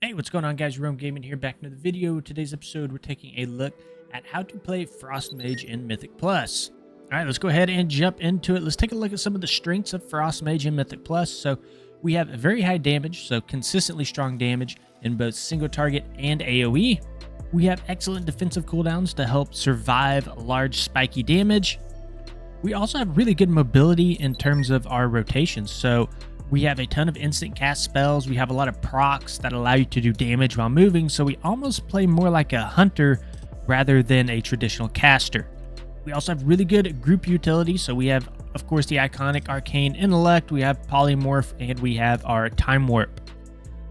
Hey, what's going on, guys? Rome Gaming here, back into the video. Today's episode, we're taking a look at how to play Frost Mage in Mythic Plus. All right, let's go ahead and jump into it. Let's take a look at some of the strengths of Frost Mage in Mythic Plus. So we have very high damage, so consistently strong damage in both single target and AoE. We have excellent defensive cooldowns to help survive large spiky damage. We also have really good mobility in terms of our rotations. So we have a ton of instant cast spells. We have a lot of procs that allow you to do damage while moving. So we almost play more like a hunter rather than a traditional caster. We also have really good group utility. So we have, of course, the iconic Arcane Intellect. We have Polymorph, and we have our Time Warp.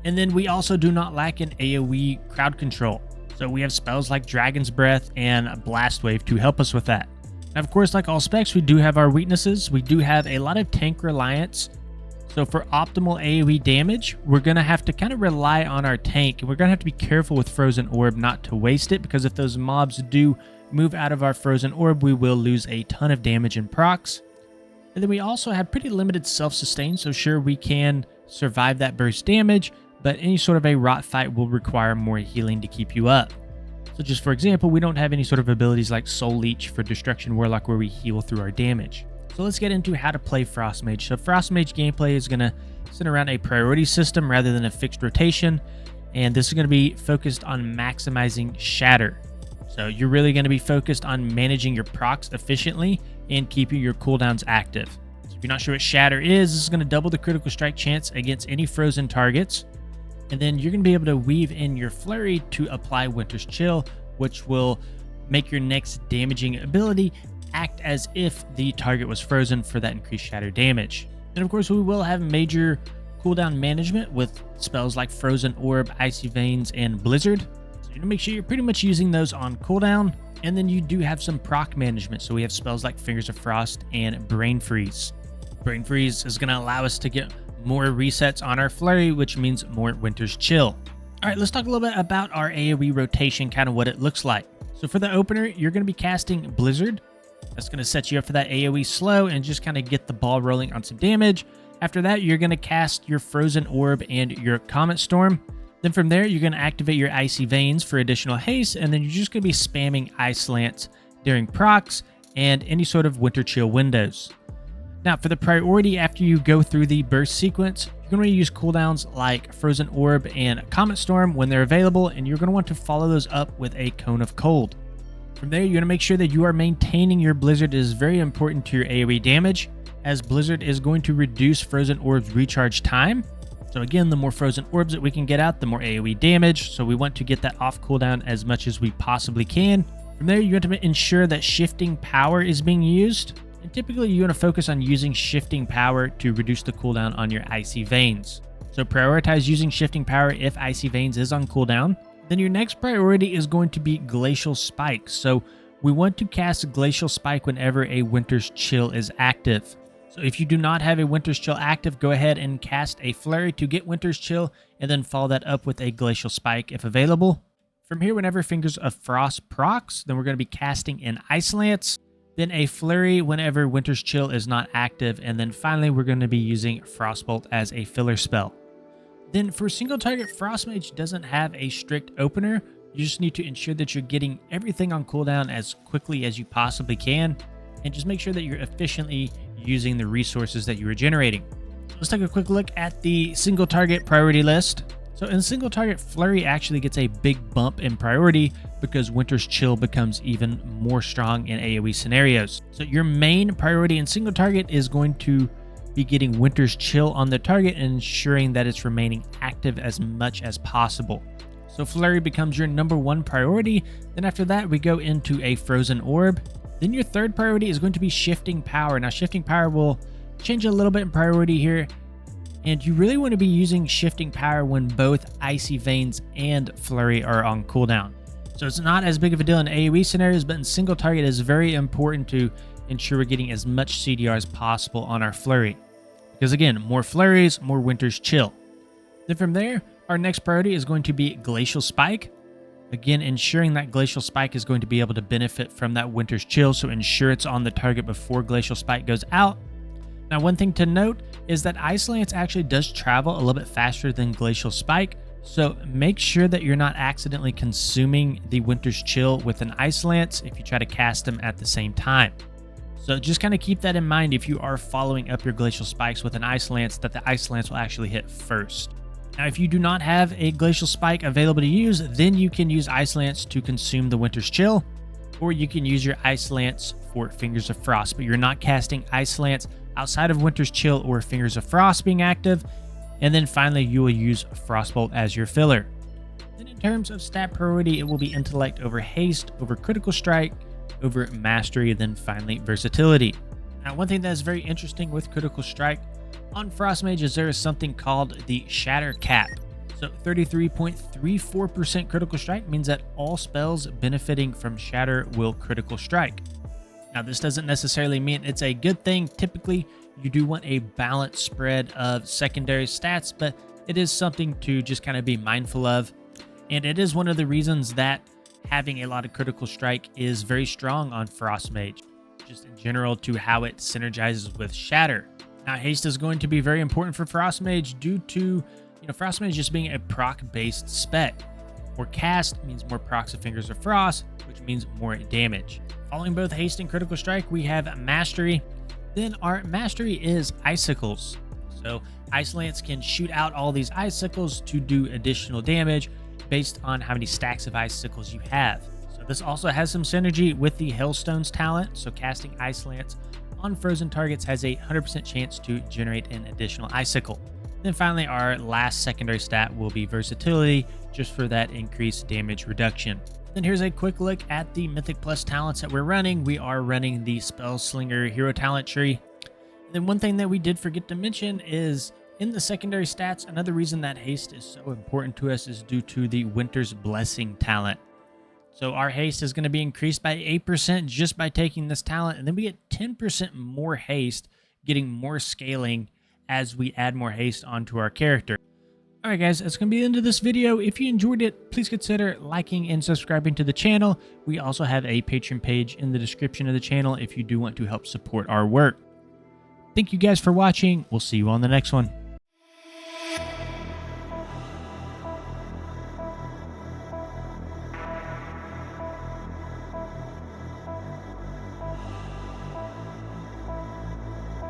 And then we also do not lack in AoE crowd control. So we have spells like Dragon's Breath and Blast Wave to help us with that. Now, of course, like all specs, we do have our weaknesses. We do have a lot of tank reliance. So for optimal AoE damage, we're going to have to kind of rely on our tank, and we're going to have to be careful with Frozen Orb not to waste it, because if those mobs do move out of our Frozen Orb, we will lose a ton of damage in procs. And then we also have pretty limited self-sustain, so sure, we can survive that burst damage, but any sort of a rot fight will require more healing to keep you up. So just for example, we don't have any sort of abilities like Soul Leech for Destruction Warlock where we heal through our damage. So let's get into how to play Frost Mage. So Frost Mage gameplay is going to center around a priority system rather than a fixed rotation. And this is going to be focused on maximizing Shatter. So you're really going to be focused on managing your procs efficiently and keeping your cooldowns active. So if you're not sure what Shatter is, this is going to double the critical strike chance against any frozen targets. And then you're going to be able to weave in your Flurry to apply Winter's Chill, which will make your next damaging ability act as if the target was frozen for that increased shatter damage. And of course, we will have major cooldown management with spells like Frozen Orb, Icy Veins, and Blizzard. So you need to make sure you're pretty much using those on cooldown. And then you do have some proc management. So we have spells like Fingers of Frost and Brain Freeze. Brain Freeze is going to allow us to get more resets on our Flurry, which means more Winter's Chill. All right, let's talk a little bit about our AoE rotation, kind of what it looks like. So for the opener, you're going to be casting Blizzard. That's going to set you up for that AoE slow and just kind of get the ball rolling on some damage. After that, you're going to cast your Frozen Orb and your Comet Storm. Then from there, you're going to activate your Icy Veins for additional haste, and then you're just going to be spamming Ice Lance during procs and any sort of Winter Chill windows. Now, for the priority after you go through the burst sequence, you're going to use cooldowns like Frozen Orb and Comet Storm when they're available, and you're going to want to follow those up with a Cone of Cold. From there, you're going to make sure that you are maintaining your Blizzard. It is very important to your AoE damage, as Blizzard is going to reduce Frozen Orb's recharge time. So again, the more Frozen Orbs that we can get out, the more AoE damage. So we want to get that off cooldown as much as we possibly can. From there, you want to ensure that Shifting Power is being used. And typically, you want to focus on using Shifting Power to reduce the cooldown on your Icy Veins. So prioritize using Shifting Power if Icy Veins is on cooldown. Then your next priority is going to be Glacial Spike. So we want to cast Glacial Spike whenever a Winter's Chill is active. So if you do not have a Winter's Chill active, go ahead and cast a Flurry to get Winter's Chill, and then follow that up with a Glacial Spike if available. From here, whenever Fingers of Frost procs, then we're going to be casting an Ice Lance, then a Flurry whenever Winter's Chill is not active, and then finally we're going to be using Frostbolt as a filler spell. Then for single target, Frost Mage doesn't have a strict opener. You just need to ensure that you're getting everything on cooldown as quickly as you possibly can, and just make sure that you're efficiently using the resources that you are generating. So let's take a quick look at the single target priority list. So in single target, Flurry actually gets a big bump in priority because Winter's Chill becomes even more strong in AoE scenarios. So your main priority in single target is going to be getting Winter's Chill on the target and ensuring that it's remaining active as much as possible. So Flurry becomes your #1 priority. Then after that, we go into a Frozen Orb. Then your third priority is going to be Shifting Power. Now, Shifting Power will change a little bit in priority here, and you really want to be using Shifting Power when both Icy Veins and Flurry are on cooldown. So it's not as big of a deal in AoE scenarios, but in single target, it is very important to ensure we're getting as much CDR as possible on our Flurry. Because again, more Flurries, more Winter's Chill. Then from there, our next priority is going to be Glacial Spike. Again, ensuring that Glacial Spike is going to be able to benefit from that Winter's Chill, so ensure it's on the target before Glacial Spike goes out. Now, one thing to note is that Ice Lance actually does travel a little bit faster than Glacial Spike, So make sure that you're not accidentally consuming the Winter's Chill with an Ice Lance if you try to cast them at the same time. So just kind of keep that in mind if you are following up your Glacial Spikes with an Ice Lance, that the Ice Lance will actually hit first. Now, if you do not have a Glacial Spike available to use, then you can use Ice Lance to consume the Winter's Chill, or you can use your Ice Lance for Fingers of Frost, but you're not casting Ice Lance outside of Winter's Chill or Fingers of Frost being active. And then finally, you will use Frostbolt as your filler. Then in terms of stat priority, it will be Intellect over Haste, over Critical Strike, over Mastery, then finally Versatility. Now, one thing that is very interesting with Critical Strike on Frost Mage is there is something called the Shatter Cap. So 33.34% Critical Strike means that all spells benefiting from Shatter will Critical Strike. Now, this doesn't necessarily mean it's a good thing. Typically, you do want a balanced spread of secondary stats, but it is something to just kind of be mindful of. And it is one of the reasons that having a lot of Critical Strike is very strong on Frost Mage, just in general to how it synergizes with Shatter. Now, Haste is going to be very important for Frost Mage due to, Frost Mage just being a proc-based spec. More cast means more procs of Fingers of Frost, which means more damage. Following both Haste and Critical Strike, we have Mastery. Then our Mastery is Icicles. So Ice Lance can shoot out all these Icicles to do additional damage based on how many stacks of Icicles you have. So this also has some synergy with the Hailstones talent. So casting Ice Lance on frozen targets has a 100% chance to generate an additional Icicle. Then finally, our last secondary stat will be Versatility, just for that increased damage reduction. Then here's a quick look at the Mythic Plus talents that we're running. We are running the Spellslinger Hero Talent Tree. And then one thing that we did forget to mention is in the secondary stats, another reason that Haste is so important to us is due to the Winter's Blessing talent. So our Haste is going to be increased by 8% just by taking this talent, and then we get 10% more Haste, getting more scaling as we add more Haste onto our character. Alright guys, that's going to be the end of this video. If you enjoyed it, please consider liking and subscribing to the channel. We also have a Patreon page in the description of the channel if you do want to help support our work. Thank you guys for watching. We'll see you on the next one.